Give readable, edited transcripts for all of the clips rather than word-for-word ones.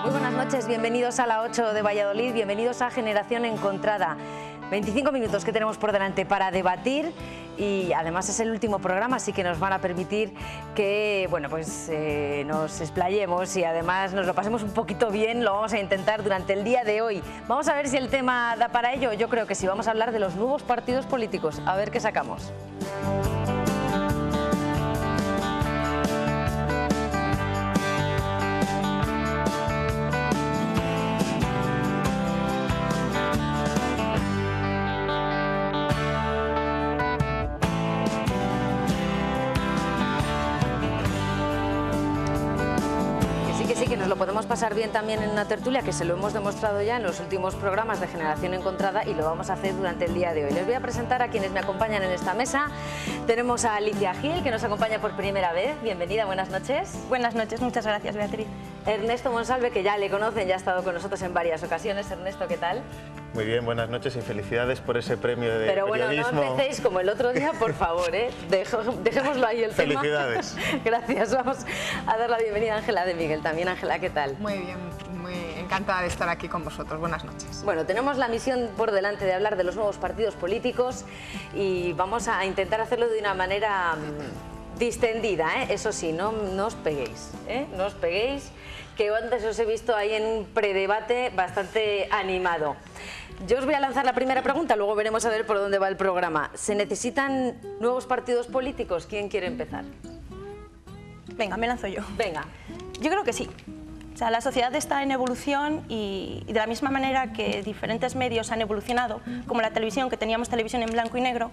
Muy buenas noches, bienvenidos a la 8 de Valladolid, bienvenidos a Generación Encontrada. 25 minutos que tenemos por delante para debatir y además es el último programa, así que nos van a permitir que nos explayemos y además nos lo pasemos un poquito bien. Lo vamos a intentar durante el día de hoy. Vamos a ver si el tema da para ello. Yo creo que sí. Vamos a hablar de los nuevos partidos políticos, a ver qué sacamos. Lo podemos pasar bien también en una tertulia, que se lo hemos demostrado ya en los últimos programas de Generación Encontrada y lo vamos a hacer durante el día de hoy. Les voy a presentar a quienes me acompañan en esta mesa. Tenemos a Alicia Gil, que nos acompaña por primera vez. Bienvenida, buenas noches. Buenas noches, muchas gracias, Beatriz. Ernesto Monsalve, que ya le conocen, ya ha estado con nosotros en varias ocasiones. Ernesto, ¿qué tal? Muy bien, buenas noches y felicidades por ese premio de Pero bueno, periodismo. no empecéis como el otro día, por favor, dejémoslo ahí el tema. Felicidades. Gracias, vamos a dar la bienvenida a Ángela de Miguel. También, Ángela, ¿qué tal? Muy bien, muy encantada de estar aquí con vosotros. Buenas noches. Bueno, tenemos la misión por delante de hablar de los nuevos partidos políticos y vamos a intentar hacerlo de una manera distendida, ¿eh? Eso sí, no os peguéis, no os peguéis, que antes os he visto ahí en un predebate bastante animado. Yo os voy a lanzar la primera pregunta, luego veremos a ver por dónde va el programa. ¿Se necesitan nuevos partidos políticos? ¿Quién quiere empezar? Venga, me lanzo yo. Venga. Yo creo que sí. O sea, la sociedad está en evolución y de la misma manera que diferentes medios han evolucionado, como la televisión, que teníamos televisión en blanco y negro,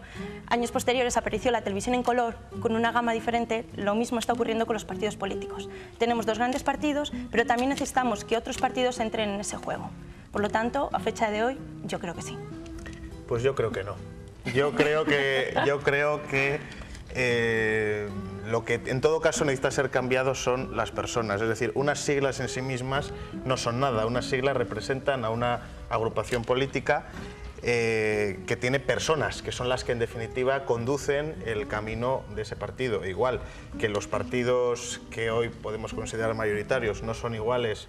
años posteriores apareció la televisión en color con una gama diferente. Lo mismo está ocurriendo con los partidos políticos. Tenemos dos grandes partidos, pero también necesitamos que otros partidos entren en ese juego. Por lo tanto, a fecha de hoy, yo creo que sí. Pues yo creo que no. Yo creo que lo que en todo caso necesita ser cambiado son las personas. Es decir, unas siglas en sí mismas no son nada. Unas siglas representan a una agrupación política que tiene personas, que son las que en definitiva conducen el camino de ese partido. Igual que los partidos que hoy podemos considerar mayoritarios no son iguales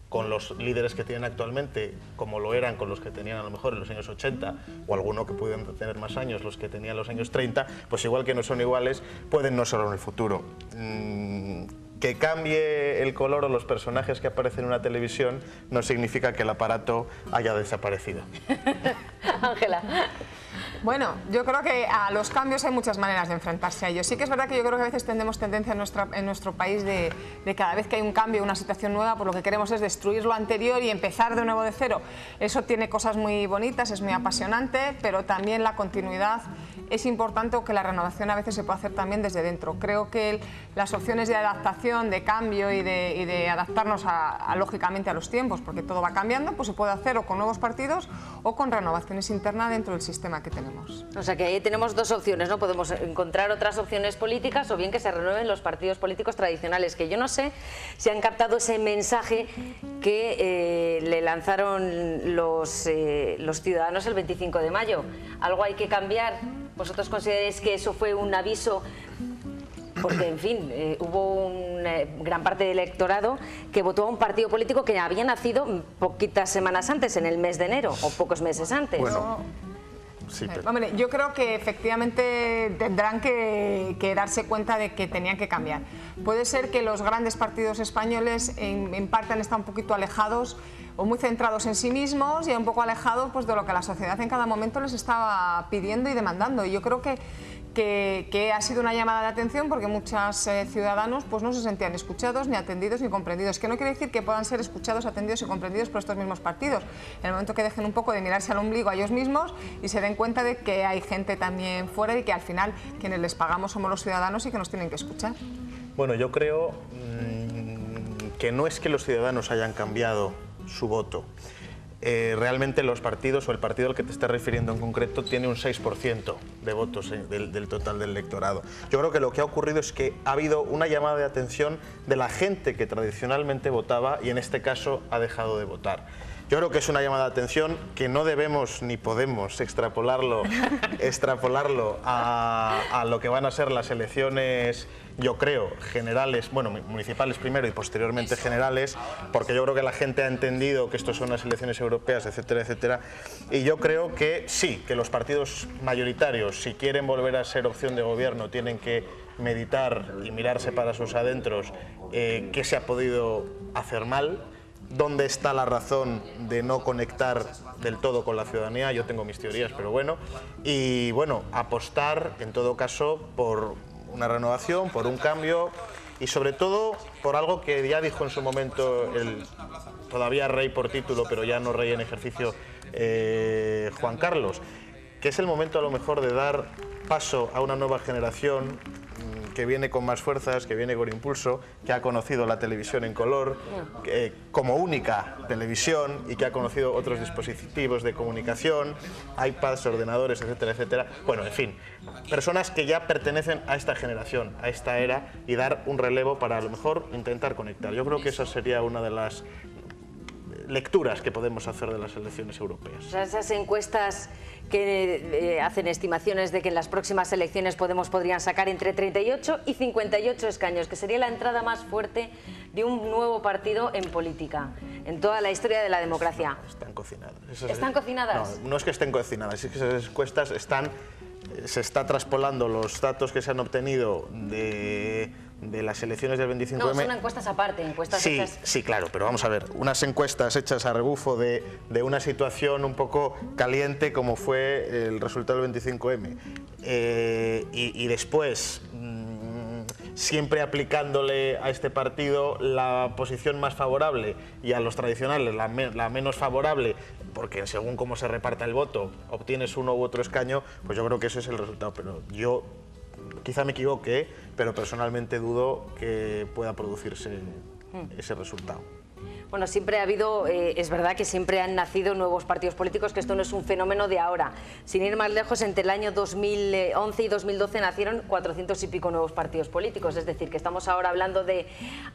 con los líderes que tienen actualmente, como lo eran con los que tenían a lo mejor en los años 80, o alguno que pudieran tener más años, los que tenían en los años 30, pues igual que no son iguales, pueden no serlo en el futuro. Que cambie el color o los personajes que aparecen en una televisión no significa que el aparato haya desaparecido. Ángela. Bueno, yo creo que a los cambios hay muchas maneras de enfrentarse a ellos. Sí que es verdad que yo creo que a veces tenemos tendencia en nuestro país de cada vez que hay un cambio, una situación nueva, pues lo que queremos es destruir lo anterior y empezar de nuevo de cero. Eso tiene cosas muy bonitas, es muy apasionante, pero también la continuidad es importante, o que la renovación a veces se puede hacer también desde dentro. Creo que las opciones de adaptación, de cambio y de adaptarnos lógicamente a los tiempos, porque todo va cambiando, pues se puede hacer o con nuevos partidos o con renovaciones internas dentro del sistema que tenemos. O sea que ahí tenemos dos opciones, ¿no? Podemos encontrar otras opciones políticas o bien que se renueven los partidos políticos tradicionales, que yo no sé si han captado ese mensaje que le lanzaron los ciudadanos el 25 de mayo. ¿Algo hay que cambiar? ¿Vosotros consideráis que eso fue un aviso? Porque, en fin, hubo una gran parte del electorado que votó a un partido político que había nacido poquitas semanas antes, en el mes de enero, o pocos meses antes. Bueno. Sí, pero... Hombre, yo creo que efectivamente tendrán que darse cuenta de que tenían que cambiar. Puede ser que los grandes partidos españoles en parte han estado un poquito alejados o muy centrados en sí mismos y un poco alejados pues, de lo que la sociedad en cada momento les estaba pidiendo y demandando. Y yo creo que ha sido una llamada de atención porque muchos ciudadanos pues, no se sentían escuchados, ni atendidos, ni comprendidos. Que no quiere decir que puedan ser escuchados, atendidos y comprendidos por estos mismos partidos. En el momento que dejen un poco de mirarse al ombligo a ellos mismos y se den cuenta de que hay gente también fuera y que al final quienes les pagamos somos los ciudadanos y que nos tienen que escuchar. Bueno, yo creo que no es que los ciudadanos hayan cambiado su voto. Realmente los partidos, o el partido al que te estás refiriendo en concreto, tiene un 6% de votos del total del electorado. Yo creo que lo que ha ocurrido es que ha habido una llamada de atención de la gente que tradicionalmente votaba y en este caso ha dejado de votar. Yo creo que es una llamada de atención que no debemos ni podemos extrapolarlo a lo que van a ser las elecciones, yo creo, generales, bueno, municipales primero y posteriormente generales, porque yo creo que la gente ha entendido que esto son las elecciones europeas, etcétera, etcétera, y yo creo que sí, que los partidos mayoritarios, si quieren volver a ser opción de gobierno, tienen que meditar y mirarse para sus adentros qué se ha podido hacer mal, dónde está la razón de no conectar del todo con la ciudadanía. Yo tengo mis teorías, pero bueno, y bueno, apostar en todo caso por una renovación, por un cambio y sobre todo por algo que ya dijo en su momento el todavía rey por título, pero ya no rey en ejercicio, Juan Carlos, que es el momento a lo mejor de dar paso a una nueva generación que viene con más fuerzas, que viene con impulso, que ha conocido la televisión en color como única televisión y que ha conocido otros dispositivos de comunicación, iPads, ordenadores, etcétera, etcétera. Bueno, en fin, personas que ya pertenecen a esta generación, a esta era, y dar un relevo para a lo mejor intentar conectar. Yo creo que esa sería una de las lecturas que podemos hacer de las elecciones europeas. O sea, esas encuestas que hacen estimaciones de que en las próximas elecciones podrían sacar entre 38 y 58 escaños, que sería la entrada más fuerte de un nuevo partido en política, en toda la historia de la democracia. Están cocinadas. ¿Están cocinadas? No, no es que estén cocinadas, es que esas encuestas se está traspolando los datos que se han obtenido de las elecciones del 25M. No, son encuestas aparte, encuestas hechas... Sí, claro, pero vamos a ver, unas encuestas hechas a rebufo de una situación un poco caliente como fue el resultado del 25M. Y después, siempre aplicándole a este partido la posición más favorable y a los tradicionales la menos favorable, porque según cómo se reparta el voto obtienes uno u otro escaño, pues yo creo que ese es el resultado, pero yo quizá me equivoque, pero personalmente dudo que pueda producirse ese resultado. Bueno, siempre ha habido, es verdad que siempre han nacido nuevos partidos políticos, que esto no es un fenómeno de ahora. Sin ir más lejos, entre el año 2011 y 2012 nacieron 400 y pico nuevos partidos políticos, es decir, que estamos ahora hablando de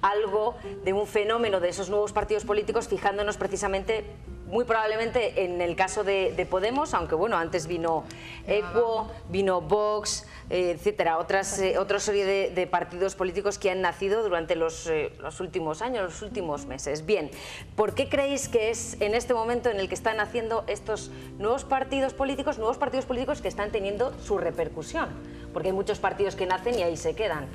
algo, de un fenómeno de esos nuevos partidos políticos, fijándonos precisamente muy probablemente en el caso de Podemos, aunque bueno, antes vino Equo, vino Vox, etcétera, otra serie de partidos políticos que han nacido durante los últimos años, los últimos meses. Bien, ¿por qué creéis que es en este momento en el que están naciendo estos nuevos partidos políticos que están teniendo su repercusión? Porque hay muchos partidos que nacen y ahí se quedan.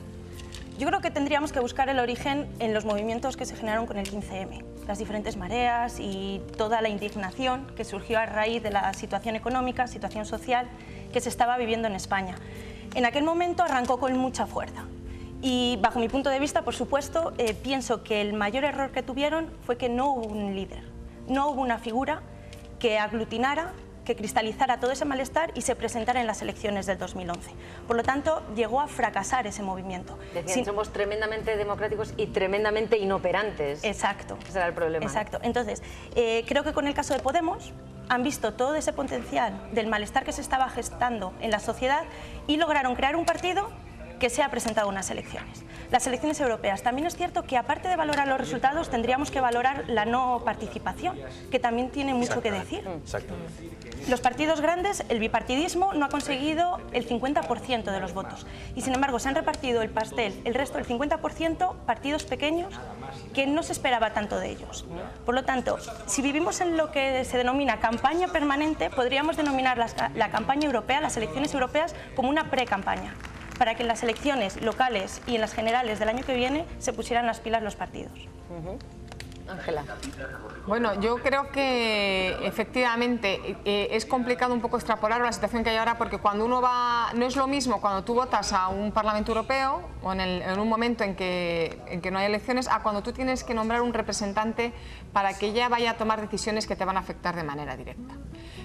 Yo creo que tendríamos que buscar el origen en los movimientos que se generaron con el 15M, las diferentes mareas y toda la indignación que surgió a raíz de la situación económica, situación social que se estaba viviendo en España. En aquel momento arrancó con mucha fuerza y bajo mi punto de vista, por supuesto, pienso que el mayor error que tuvieron fue que no hubo un líder, no hubo una figura que aglutinara, que cristalizara todo ese malestar y se presentara en las elecciones del 2011. Por lo tanto, llegó a fracasar ese movimiento. Decían, somos tremendamente democráticos y tremendamente inoperantes. Exacto. Ese era el problema. Exacto. Entonces, creo que con el caso de Podemos han visto todo ese potencial del malestar que se estaba gestando en la sociedad y lograron crear un partido que se ha presentado en unas elecciones. Las elecciones europeas. También es cierto que aparte de valorar los resultados, tendríamos que valorar la no participación, que también tiene mucho que decir. Exactamente. Los partidos grandes, el bipartidismo, no ha conseguido el 50% de los votos. Y sin embargo, se han repartido el pastel, el resto, el 50%, partidos pequeños, que no se esperaba tanto de ellos. Por lo tanto, si vivimos en lo que se denomina campaña permanente, podríamos denominar la campaña europea, las elecciones europeas, como una pre-campaña, para que en las elecciones locales y en las generales del año que viene se pusieran las pilas los partidos. Ángela. Bueno, yo creo que efectivamente es complicado un poco extrapolar la situación que hay ahora, porque cuando uno va, no es lo mismo cuando tú votas a un Parlamento Europeo o en un momento en que no hay elecciones, a cuando tú tienes que nombrar un representante para que ella vaya a tomar decisiones que te van a afectar de manera directa.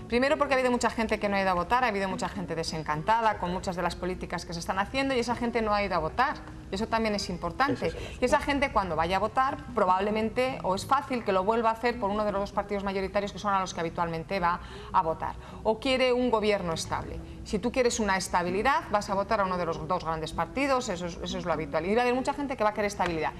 Primero porque ha habido mucha gente que no ha ido a votar, ha habido mucha gente desencantada con muchas de las políticas que se están haciendo y esa gente no ha ido a votar. Eso también es importante. Y esa gente cuando vaya a votar probablemente, o es fácil que lo vuelva a hacer por uno de los dos partidos mayoritarios que son a los que habitualmente va a votar. O quiere un gobierno estable. Si tú quieres una estabilidad, vas a votar a uno de los dos grandes partidos, eso es lo habitual. Y va a haber mucha gente que va a querer estabilidad.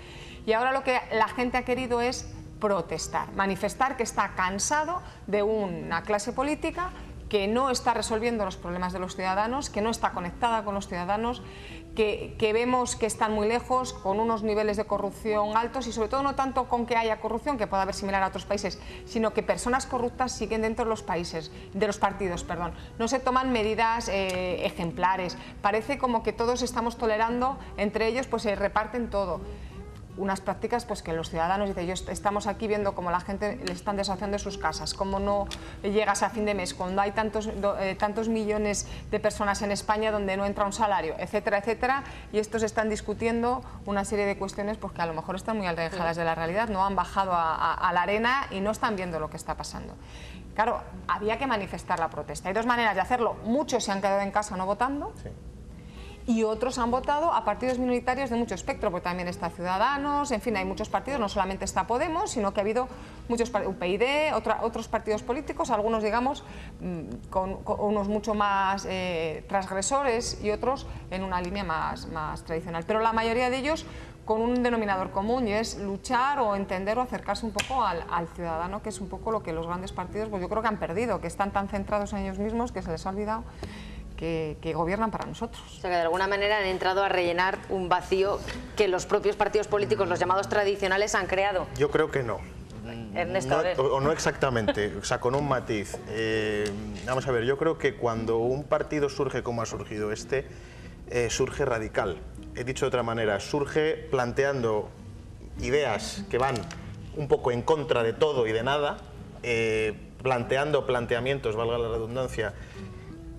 Y ahora lo que la gente ha querido es protestar, manifestar que está cansado de una clase política que no está resolviendo los problemas de los ciudadanos, que no está conectada con los ciudadanos, que vemos que están muy lejos, con unos niveles de corrupción altos y sobre todo no tanto con que haya corrupción, que pueda haber similar a otros países, sino que personas corruptas siguen dentro de los países, de los partidos, perdón. No se toman medidas ejemplares, parece como que todos estamos tolerando, entre ellos pues se reparten todo. Unas prácticas pues que los ciudadanos dicen, estamos aquí viendo cómo la gente le están deshaciendo de sus casas, cómo no llegas a fin de mes, cuando hay tantos millones de personas en España donde no entra un salario, etcétera, etcétera, y estos están discutiendo una serie de cuestiones pues que a lo mejor están muy alejadas de la realidad, no han bajado a la arena y no están viendo lo que está pasando. Claro, había que manifestar la protesta. Hay dos maneras de hacerlo. Muchos se han quedado en casa no votando. Sí. Y otros han votado a partidos minoritarios de mucho espectro, porque también está Ciudadanos, en fin, hay muchos partidos, no solamente está Podemos, sino que ha habido muchos, UPyD, otros partidos políticos, algunos, digamos, con unos mucho más transgresores y otros en una línea más tradicional. Pero la mayoría de ellos con un denominador común, y es luchar o entender o acercarse un poco al ciudadano, que es un poco lo que los grandes partidos, pues yo creo que han perdido, que están tan centrados en ellos mismos que se les ha olvidado que gobiernan para nosotros. O sea, que de alguna manera han entrado a rellenar un vacío que los propios partidos políticos, los llamados tradicionales, han creado. Yo creo que no. Ernesto, no exactamente, o sea, con un matiz. Vamos a ver, yo creo que cuando un partido surge como ha surgido surge radical. He dicho de otra manera, surge planteando ideas que van un poco en contra de todo y de nada, planteando planteamientos, valga la redundancia,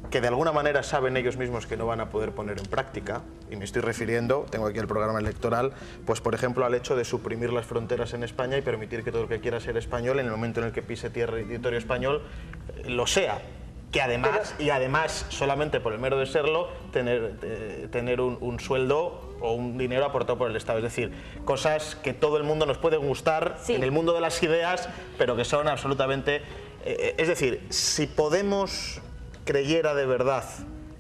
que de alguna manera saben ellos mismos que no van a poder poner en práctica, y me estoy refiriendo, tengo aquí el programa electoral, pues por ejemplo al hecho de suprimir las fronteras en España y permitir que todo el que quiera ser español, en el momento en el que pise territorio español, lo sea. Que además, y además, solamente por el mero de serlo, tener un sueldo o un dinero aportado por el Estado. Es decir, cosas que todo el mundo nos puede gustar en el mundo de las ideas, pero que son absolutamente... es decir, si Podemos creyera de verdad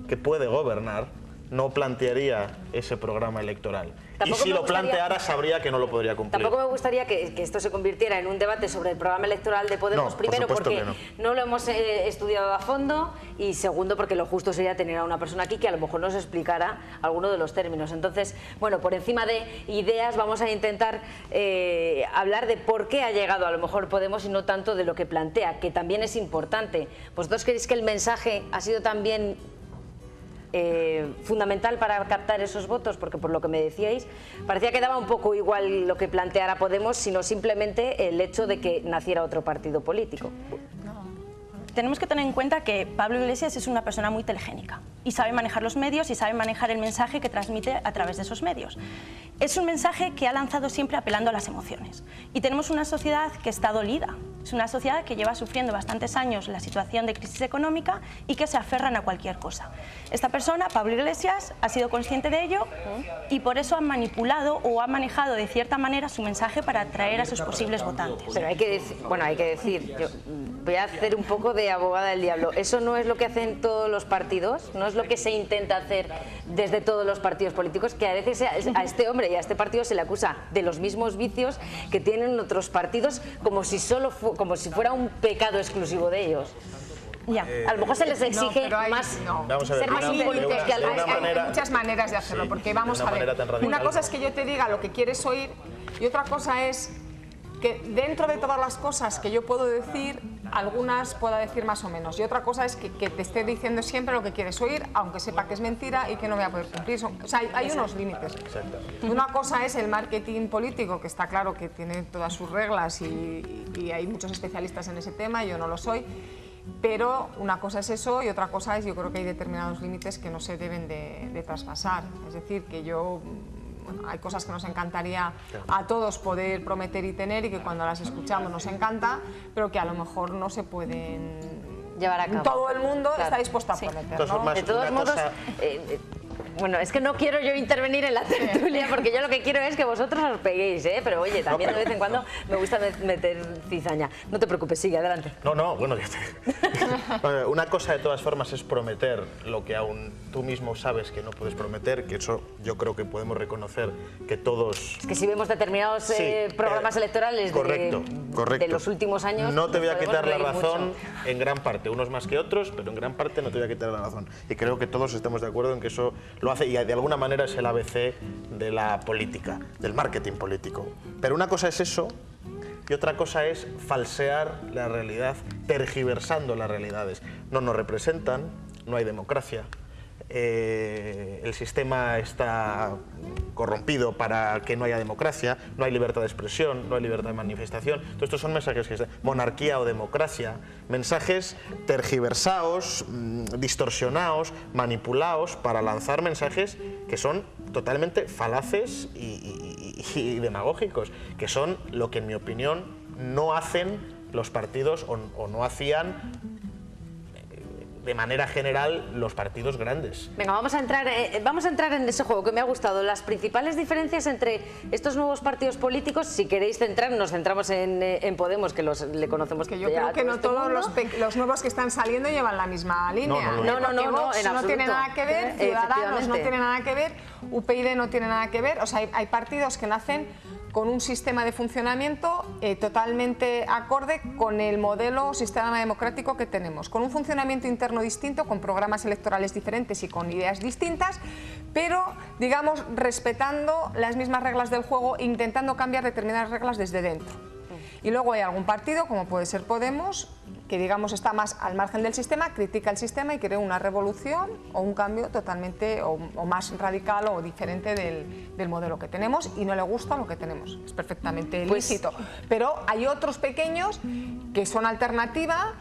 que puede gobernar, no plantearía ese programa electoral. Tampoco, y si lo planteara, sabría que no lo podría cumplir. Tampoco me gustaría que esto se convirtiera en un debate sobre el programa electoral de Podemos, primero porque no lo hemos estudiado a fondo, y segundo porque lo justo sería tener a una persona aquí que a lo mejor nos explicara alguno de los términos. Entonces, bueno, por encima de ideas vamos a intentar hablar de por qué ha llegado a lo mejor Podemos y no tanto de lo que plantea, que también es importante. ¿Vosotros creéis que el mensaje ha sido también fundamental para captar esos votos? Porque por lo que me decíais parecía que daba un poco igual lo que planteara Podemos, sino simplemente el hecho de que naciera otro partido político. Tenemos que tener en cuenta que Pablo Iglesias es una persona muy telegénica y sabe manejar los medios y sabe manejar el mensaje que transmite a través de esos medios. Es un mensaje que ha lanzado siempre apelando a las emociones, y tenemos una sociedad que está dolida. Es una sociedad que lleva sufriendo bastantes años la situación de crisis económica y que se aferran a cualquier cosa. Esta persona, Pablo Iglesias, ha sido consciente de ello y por eso ha manipulado o ha manejado de cierta manera su mensaje para atraer a sus posibles votantes. Pero hay que decir, yo voy a hacer un poco de abogada del diablo. ¿Eso no es lo que hacen todos los partidos? ¿No es lo que se intenta hacer desde todos los partidos políticos? Que a veces a este hombre y a este partido se le acusa de los mismos vicios que tienen otros partidos, como si fuera un pecado exclusivo de ellos. Ya, a lo mejor se les exige ser más políticos que al resto. Hay muchas maneras de hacerlo, porque vamos a ver, una cosa es que yo te diga lo que quieres oír y otra cosa es que dentro de todas las cosas que yo puedo decir, algunas pueda decir más o menos, y otra cosa es que te esté diciendo siempre lo que quieres oír, aunque sepa que es mentira y que no voy a poder cumplir. O sea, hay unos límites. Una cosa es el marketing político, que está claro que tiene todas sus reglas y hay muchos especialistas en ese tema, yo no lo soy, pero una cosa es eso y otra cosa es, yo creo que hay determinados límites que no se deben de traspasar. Es decir, que hay cosas que nos encantaría a todos poder prometer y tener y que cuando las escuchamos nos encanta, pero que a lo mejor no se pueden llevar a cabo. Todo el mundo está dispuesto a prometer, ¿no? De todos modos, Bueno, es que no quiero yo intervenir en la tertulia porque yo lo que quiero es que vosotros os peguéis, ¿eh? Pero oye, también de vez en cuando me gusta meter cizaña. No te preocupes, sigue, adelante. No, bueno, una cosa de todas formas es prometer lo que aún tú mismo sabes que no puedes prometer, que eso yo creo que podemos reconocer que todos... Es que si vemos determinados programas electorales correcto. de los últimos años... No te voy a quitar la razón mucho. en gran parte, unos más que otros, pero en gran parte no te voy a quitar la razón. Y creo que todos estamos de acuerdo en que eso lo hace y de alguna manera es el ABC de la política, del marketing político. Pero una cosa es eso y otra cosa es falsear la realidad, tergiversando las realidades. No nos representan, no hay democracia. El sistema está corrompido para que no haya democracia, no hay libertad de expresión, no hay libertad de manifestación. Todos estos son mensajes que monarquía o democracia, mensajes tergiversados, distorsionados, manipulados para lanzar mensajes que son totalmente falaces y demagógicos, que son lo que en mi opinión no hacen los partidos o no hacían de manera general los partidos grandes. Venga, vamos a entrar en ese juego que me ha gustado. Las principales diferencias entre estos nuevos partidos políticos, si queréis nos centramos en Podemos, que le conocemos. Que yo creo que no todos los nuevos que están saliendo llevan la misma línea. No, Vox no tiene nada que ver, Ciudadanos no tiene nada que ver, UPyD no tiene nada que ver. O sea, hay partidos que nacen con un sistema de funcionamiento totalmente acorde con el modelo sistema democrático que tenemos, con un funcionamiento interno distinto, con programas electorales diferentes y con ideas distintas, pero, digamos, respetando las mismas reglas del juego, intentando cambiar determinadas reglas desde dentro. Y luego hay algún partido, como puede ser Podemos, que digamos está más al margen del sistema, critica el sistema y quiere una revolución o un cambio totalmente o más radical o diferente del modelo que tenemos y no le gusta lo que tenemos. Es perfectamente lícito. Pero hay otros pequeños que son alternativa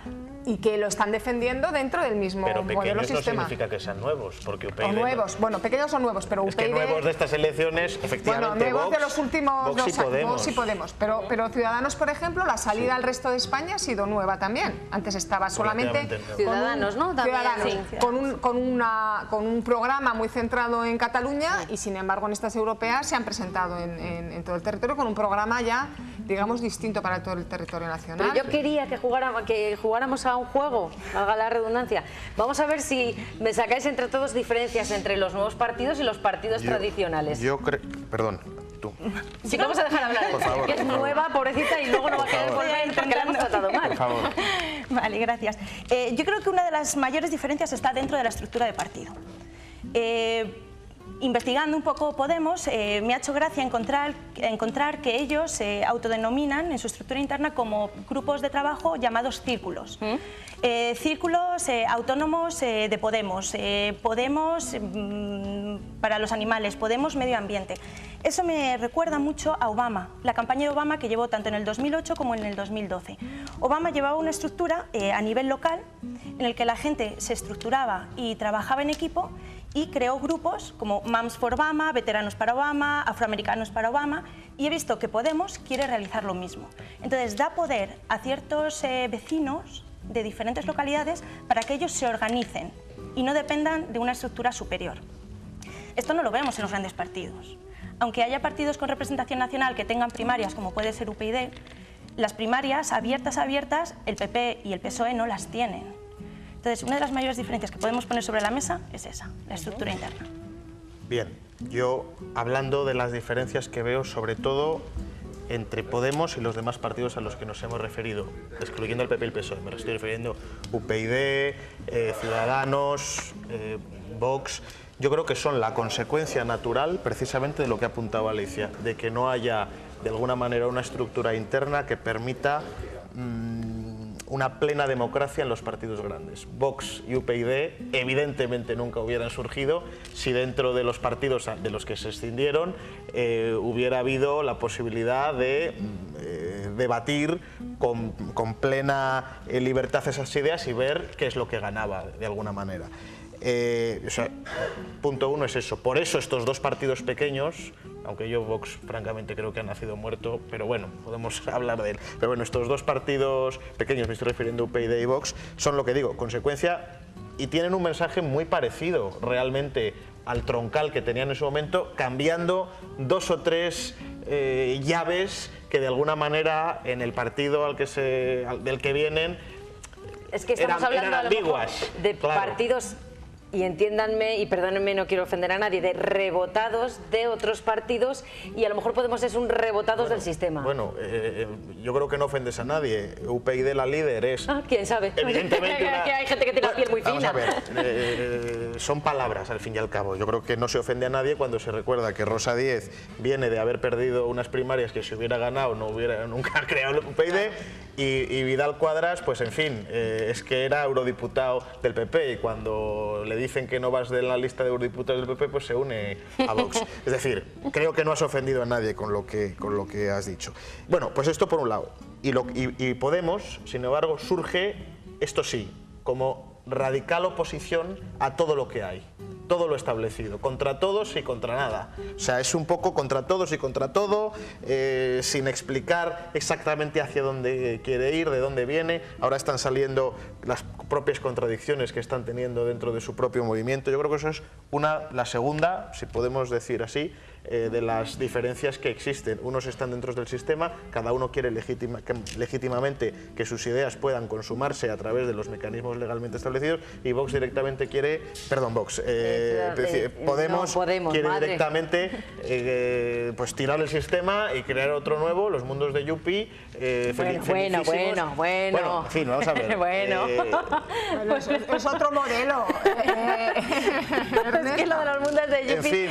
y que lo están defendiendo dentro del mismo modelo sistema. Pero pequeños no significa que sean nuevos, porque UPyD... O nuevos, bueno, pequeños son nuevos, pero UPyD... Es que nuevos de estas elecciones, efectivamente, bueno, nuevos Vox, de los últimos Vox 2 años, Vox y Podemos. Pero Ciudadanos, por ejemplo, la salida al resto de España ha sido nueva también. Antes estaba solamente... Ciudadanos, ¿no? También, Ciudadanos, con un programa muy centrado en Cataluña y, sin embargo, en estas europeas se han presentado en todo el territorio con un programa ya, digamos, distinto para todo el territorio nacional. Pero yo quería que jugáramos a un juego, valga la redundancia. Vamos a ver si me sacáis entre todos diferencias entre los nuevos partidos y los partidos tradicionales. Perdón, tú. Sí, que vamos a dejar hablar, por favor, que es nueva, pobrecita, y luego no va a querer volver porque la hemos tratado mal. Por favor. Vale, gracias. Yo creo que una de las mayores diferencias está dentro de la estructura de partido. Investigando un poco Podemos, me ha hecho gracia encontrar que ellos se autodenominan en su estructura interna como grupos de trabajo llamados círculos. Círculos autónomos de Podemos, Podemos para los animales, Podemos medio ambiente. Eso me recuerda mucho a Obama, la campaña de Obama que llevó tanto en el 2008 como en el 2012. Obama llevaba una estructura a nivel local en el que la gente se estructuraba y trabajaba en equipo y creó grupos como Moms for Obama, Veteranos para Obama, Afroamericanos para Obama, y he visto que Podemos quiere realizar lo mismo. Entonces da poder a ciertos vecinos de diferentes localidades para que ellos se organicen y no dependan de una estructura superior. Esto no lo vemos en los grandes partidos. Aunque haya partidos con representación nacional que tengan primarias, como puede ser UPyD, las primarias abiertas, el PP y el PSOE no las tienen. Entonces, una de las mayores diferencias que podemos poner sobre la mesa es esa, la estructura interna. Bien, yo hablando de las diferencias que veo, sobre todo entre Podemos y los demás partidos a los que nos hemos referido, excluyendo el PP y el PSOE, me estoy refiriendo a UPyD, Ciudadanos, Vox. Yo creo que son la consecuencia natural precisamente de lo que ha apuntado Alicia, de que no haya de alguna manera una estructura interna que permita una plena democracia en los partidos grandes. Vox y UPyD evidentemente nunca hubieran surgido si dentro de los partidos de los que se escindieron hubiera habido la posibilidad de debatir con plena libertad esas ideas y ver qué es lo que ganaba de alguna manera. O sea, punto uno es eso. Por eso estos dos partidos pequeños, aunque yo Vox francamente creo que ha nacido muerto, pero bueno, podemos hablar de él. Pero bueno, estos dos partidos pequeños, me estoy refiriendo a UPyD y Vox, son lo que digo, consecuencia, y tienen un mensaje muy parecido realmente al troncal que tenían en su momento, cambiando 2 o 3 llaves que de alguna manera en el partido del que vienen es que estamos hablando eran ambiguas, de partidos, y entiéndanme y perdónenme, no quiero ofender a nadie, de rebotados de otros partidos, y a lo mejor podemos ser un rebotados del sistema. Bueno, yo creo que no ofendes a nadie. UPyD, la líder, es... ¿Quién sabe? Evidentemente que hay gente que tiene la piel muy fina. Vamos a ver, son palabras al fin y al cabo. Yo creo que no se ofende a nadie cuando se recuerda que Rosa Díez viene de haber perdido unas primarias que si hubiera ganado no hubiera nunca creado el UPyD, y Vidal Quadras, pues en fin, es que era eurodiputado del PP, y cuando le dicen que no vas de la lista de eurodiputados del PP, pues se une a Vox. Es decir, creo que no has ofendido a nadie con lo que has dicho. Bueno, pues esto por un lado. Y Podemos, sin embargo, surge, esto sí, como radical oposición a todo lo que hay, todo lo establecido, contra todos y contra nada. O sea, es un poco contra todos y contra todo, sin explicar exactamente hacia dónde quiere ir, de dónde viene. Ahora están saliendo las propias contradicciones que están teniendo dentro de su propio movimiento. Yo creo que eso es la segunda, si podemos decir así, de las diferencias que existen. Unos están dentro del sistema, cada uno quiere legítimamente que sus ideas puedan consumarse a través de los mecanismos legalmente establecidos, y Vox directamente quiere, perdón, Podemos quiere madre. Directamente pues tirar el sistema y crear otro nuevo, los mundos de Yupi, bueno, en fin, vamos a ver. Bueno. Es otro modelo. Es que lo de los mundos de Yupi... En fin.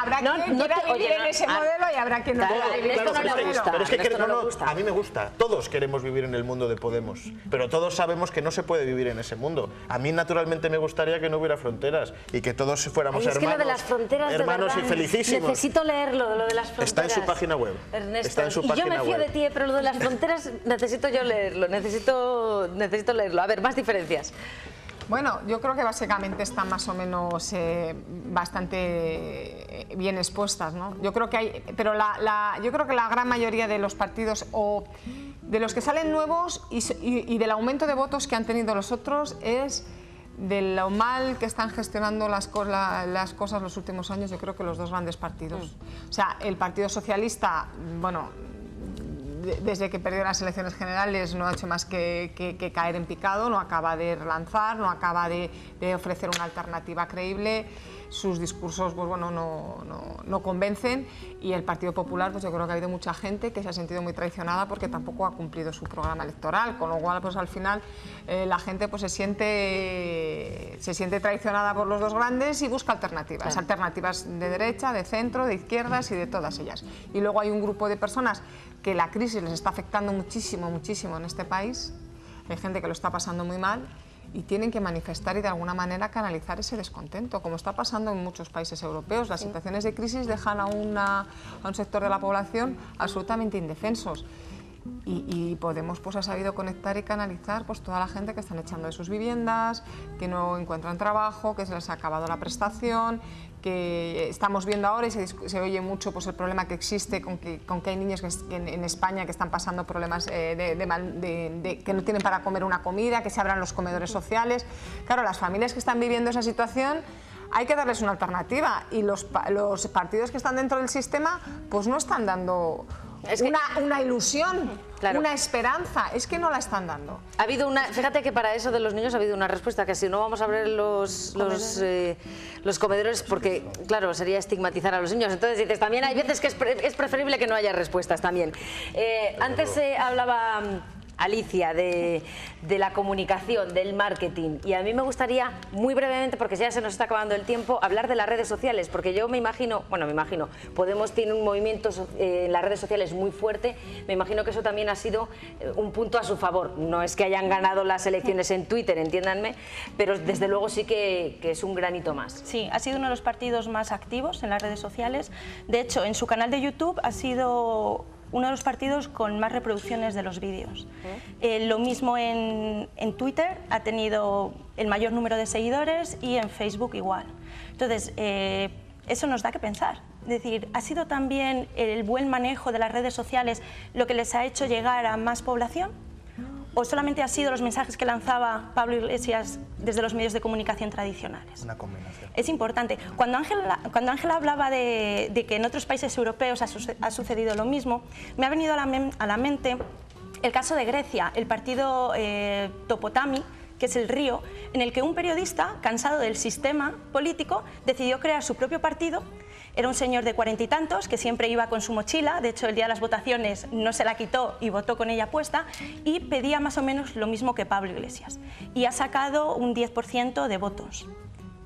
Habrá quien quiera vivir en ese modelo y habrá quien no quiera vivir en ese modelo. Pero es que a mí me gusta. Todos queremos vivir en el mundo de Podemos, pero todos sabemos que no se puede vivir en ese mundo. A mí naturalmente me gustaría que no hubiera fronteras y que todos fuéramos es que lo de las fronteras, hermanos de y verdad, leísimo. Necesito leerlo, lo de las fronteras. Está en su página web. Ernesto, está en su página yo me fío web. de ti, pero lo de las fronteras necesito yo leerlo, necesito leerlo. A ver, más diferencias. Bueno, yo creo que básicamente están más o menos bastante bien expuestas, ¿no? Yo creo que hay, pero yo creo que la gran mayoría de los partidos o de los que salen nuevos y del aumento de votos que han tenido los otros es de lo mal que están gestionando las cosas los últimos años. Yo creo que los dos grandes partidos. O sea, el Partido Socialista, bueno, desde que perdió las elecciones generales no ha hecho más que caer en picado, no acaba de relanzar, no acaba de ofrecer una alternativa creíble. Sus discursos, pues bueno, no convencen, y el Partido Popular, pues yo creo que ha habido mucha gente que se ha sentido muy traicionada porque tampoco ha cumplido su programa electoral, con lo cual pues al final la gente pues se siente traicionada por los dos grandes y busca alternativas, claro. Alternativas de derecha, de centro, de izquierdas y de todas ellas. Y luego hay un grupo de personas que la crisis les está afectando muchísimo en este país, hay gente que lo está pasando muy mal y tienen que manifestar y de alguna manera canalizar ese descontento, como está pasando en muchos países europeos. Las situaciones de crisis dejan a un sector de la población absolutamente indefensos. Y Podemos pues ha sabido conectar y canalizar pues toda la gente que están echando de sus viviendas, que no encuentran trabajo, que se les ha acabado la prestación, que estamos viendo ahora y se oye mucho pues el problema que existe con que hay niños en España que están pasando problemas que no tienen para comer una comida, que se abran los comedores sociales. Claro, las familias que están viviendo esa situación hay que darles una alternativa, y los partidos que están dentro del sistema pues no están dando una ilusión, claro, una esperanza, es que no la están dando. Ha habido fíjate que para eso de los niños ha habido una respuesta, que si no vamos a abrir los comedores, porque claro, sería estigmatizar a los niños. Entonces dices, también hay veces que es preferible que no haya respuestas también. Antes hablaba Alicia de la comunicación, del marketing, y a mí me gustaría muy brevemente, porque ya se nos está acabando el tiempo, hablar de las redes sociales, porque yo me imagino, Podemos tiene un movimiento en las redes sociales muy fuerte, me imagino que eso también ha sido un punto a su favor. No es que hayan ganado las elecciones en Twitter, entiéndanme, pero desde luego sí que es un granito más. Sí, ha sido uno de los partidos más activos en las redes sociales. De hecho, en su canal de YouTube ha sido uno de los partidos con más reproducciones de los vídeos. Lo mismo en Twitter, ha tenido el mayor número de seguidores, y en Facebook igual. Entonces, eso nos da que pensar. Es decir, ¿ha sido también el buen manejo de las redes sociales lo que les ha hecho llegar a más población? o solamente ha sido los mensajes que lanzaba Pablo Iglesias desde los medios de comunicación tradicionales? Una combinación. Es importante. Cuando Ángela hablaba de que en otros países europeos ha sucedido lo mismo, me ha venido a la mente el caso de Grecia, el partido Topotami, que es el río, en el que un periodista, cansado del sistema político, decidió crear su propio partido. Era un señor de 40 y tantos que siempre iba con su mochila, de hecho el día de las votaciones no se la quitó y votó con ella puesta, y pedía más o menos lo mismo que Pablo Iglesias. Y ha sacado un 10% de votos.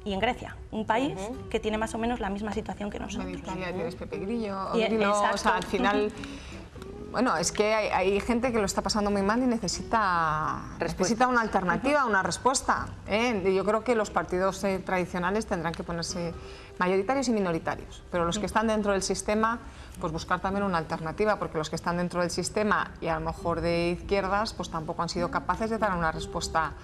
Y en Grecia, un país que tiene más o menos la misma situación que nosotros. En Italia tienes Pepe Grillo, Exacto. o sea, al final... Bueno, es que hay gente que lo está pasando muy mal y necesita una alternativa, una respuesta. Yo creo que los partidos tradicionales tendrán que ponerse mayoritarios y minoritarios, pero los que están dentro del sistema, pues buscar también una alternativa, porque los que están dentro del sistema y a lo mejor de izquierdas, pues tampoco han sido capaces de dar una respuesta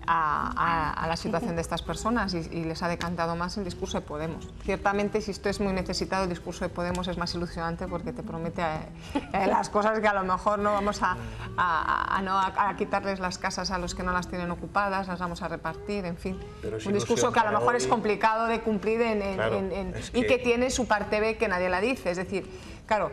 a la situación de estas personas y les ha decantado más el discurso de Podemos. Ciertamente, si esto es muy necesitado, el discurso de Podemos es más ilusionante porque te promete las cosas que a lo mejor no vamos a quitarles las casas a los que no las tienen ocupadas, las vamos a repartir, en fin. Un discurso que a lo mejor es complicado de cumplir y que tiene su parte B que nadie la dice, es decir... Claro,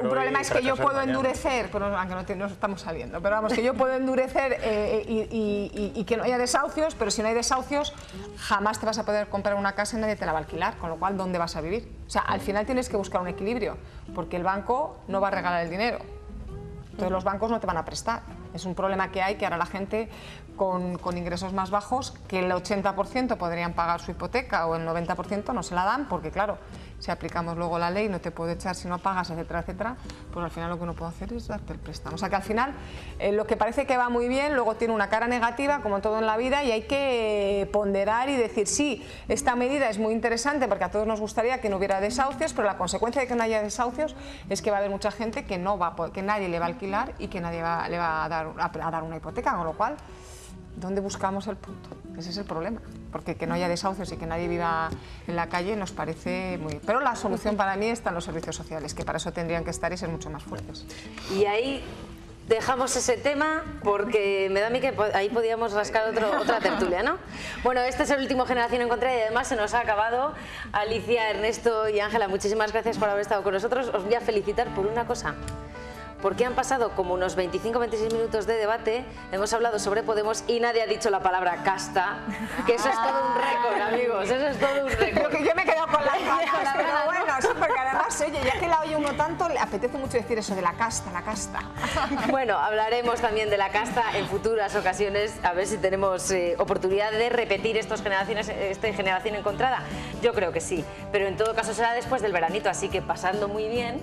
un problema es que yo puedo endurecer, pero aunque no estamos saliendo, pero vamos, que yo puedo endurecer y que no haya desahucios, pero si no hay desahucios jamás te vas a poder comprar una casa y nadie te la va a alquilar, con lo cual, ¿dónde vas a vivir? O sea, al final tienes que buscar un equilibrio, porque el banco no va a regalar el dinero, entonces los bancos no te van a prestar. Es un problema que hay, que ahora la gente con ingresos más bajos, que el 80% podrían pagar su hipoteca o el 90% no se la dan, porque claro, si aplicamos luego la ley, no te puedo echar si no pagas, etcétera, etcétera, pues al final lo que uno puede hacer es darte el préstamo. O sea que al final lo que parece que va muy bien, luego tiene una cara negativa, como todo en la vida, y hay que ponderar y decir, sí, esta medida es muy interesante porque a todos nos gustaría que no hubiera desahucios, pero la consecuencia de que no haya desahucios es que va a haber mucha gente que que nadie le va a alquilar y que nadie le va a dar una hipoteca, con lo cual, ¿dónde buscamos el punto? Ese es el problema, porque que no haya desahucios y que nadie viva en la calle nos parece muy... Pero la solución para mí está en los servicios sociales, que para eso tendrían que estar y ser mucho más fuertes. Y ahí dejamos ese tema porque me da a mí que ahí podíamos rascar otra tertulia, ¿no? Bueno, este es el último Generación en Contra y además se nos ha acabado. Alicia, Ernesto y Ángela, muchísimas gracias por haber estado con nosotros. Os voy a felicitar por una cosa. Porque han pasado como unos 25-26 minutos de debate, hemos hablado sobre Podemos y nadie ha dicho la palabra casta, que eso es todo un récord, amigos, eso es todo un récord. Yo me he quedado con las ganas, pero bueno, sí, porque además, oye, ya que la oye uno tanto, le apetece mucho decir eso de la casta, la casta. Bueno, hablaremos también de la casta en futuras ocasiones, a ver si tenemos oportunidad de repetir esta Generación Encontrada. Yo creo que sí, pero en todo caso será después del veranito, así que pasando muy bien,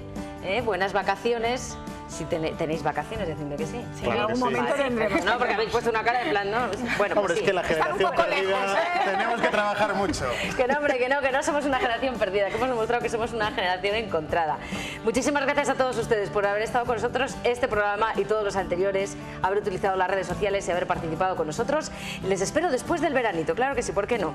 buenas vacaciones. Si tenéis vacaciones, decidme que sí. Sí, claro, en algún momento tendremos. No, porque habéis puesto una cara de plan, ¿no? Bueno, hombre, pues sí. es que la generación perdida tenemos que trabajar mucho. Que no, hombre, que no somos una generación perdida, que hemos demostrado que somos una generación encontrada. Muchísimas gracias a todos ustedes por haber estado con nosotros este programa y todos los anteriores, haber utilizado las redes sociales y haber participado con nosotros. Les espero después del veranito, claro que sí, ¿por qué no?